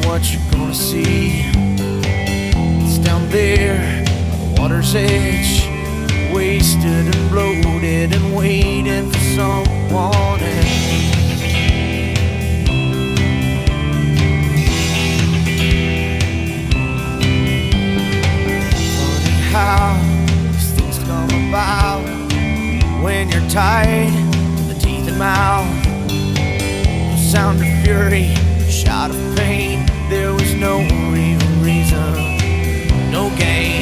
what you're gonna see. It's down there by the water's edge, wasted and bloated and waiting for someone else. Funny how these things come about when you're tied to the teeth and mouth. No sound of fury, no shout of pain. There was no real reason, no game.